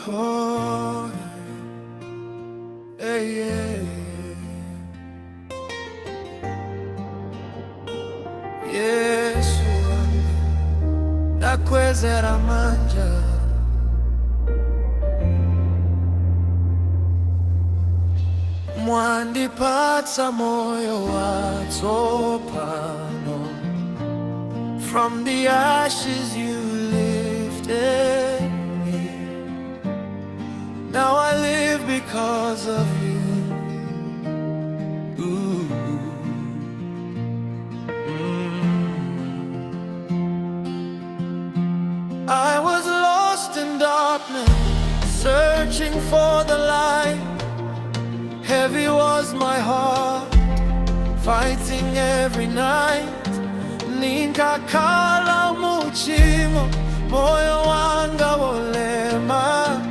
Oh, hey, yeah. Yesu ndakwezera manja, mwandipatsa moyo watsopano. From the ashes you lifted me. Now I live because of you. Ooh. I was lost in darkness, searching for the light. Heavy was my heart, fighting every night. Ninkakhala muchimo, moyo wanga wolema.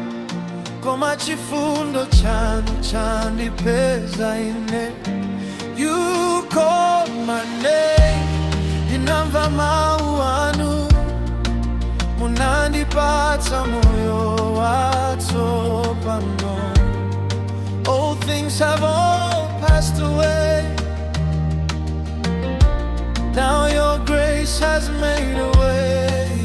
Koma chifundo chanu chandipeza ine. You called my name, ndinamva mawu anu. Munandipatsa moyo watsopano. Old things have all passed away. Now your grace has made a way.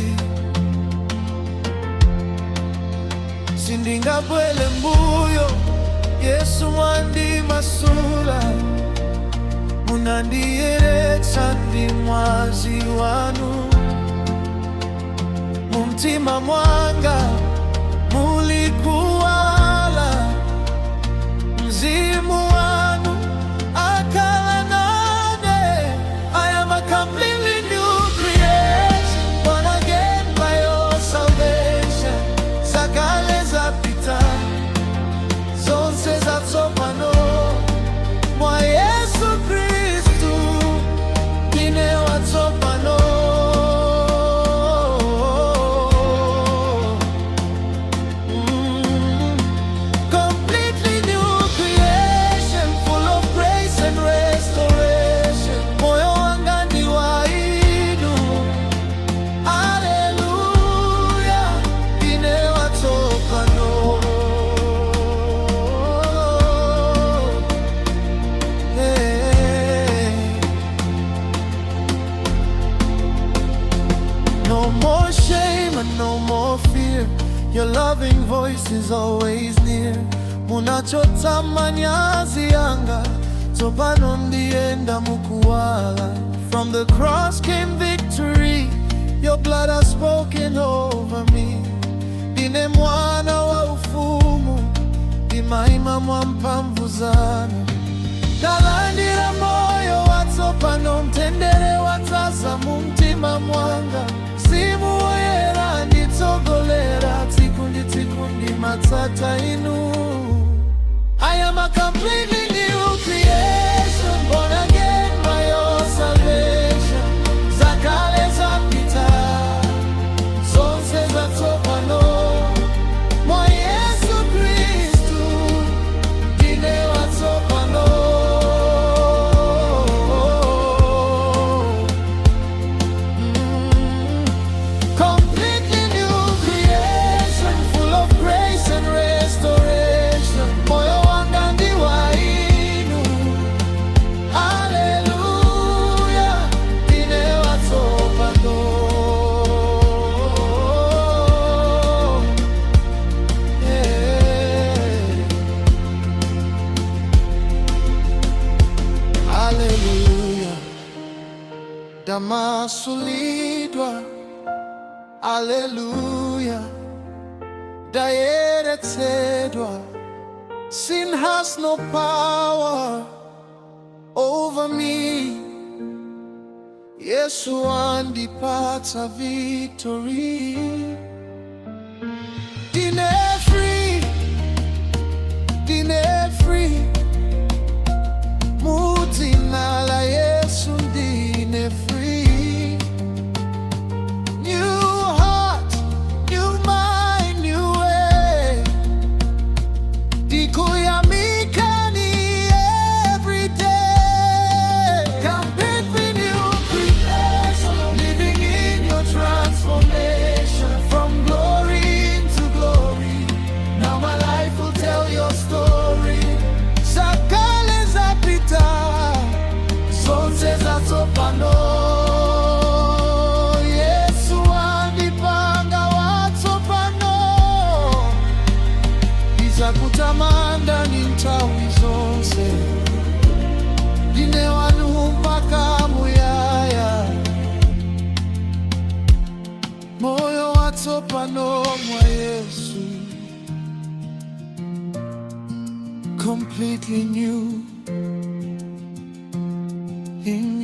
Sindingabwele mbuyo, Yesu wandimasula. Munandiyeretsa ndi mwazi wanu. Mumtima mwanga mulikuwala, mzimu wanu akala nane. I am a completely new creation, born again by your salvation. Zakale zapita, zonse zatsopano. Mwa Yesu Kristu ndine watsopano. No more shame and no more fear. Your loving voice is always near. Munachota manyazi yanga, tsopano ndienda mukuwala. From the cross came victory. Your blood has spoken over me. Ndine mwana wa ufumu, ndimaima mwa mphamvu zanu. Ndalandira moyo watsopano, mtendere wadzaza mumtima mwanga. Mzimu woyera nditsogolera, tsiku ndi tsiku ndimatsata inu. I am a completely new creation, born again by your salvation. Zakale zapita, zonse zatsopano. Mwa Yesu Kristu ndine watsopano. Damasulidwa, Alleluia, dayeretsedwa. Sin has no power over me. Yesu andipatsa victory. Dine free, dine free. Mudzina la Yesu ndine free. From English.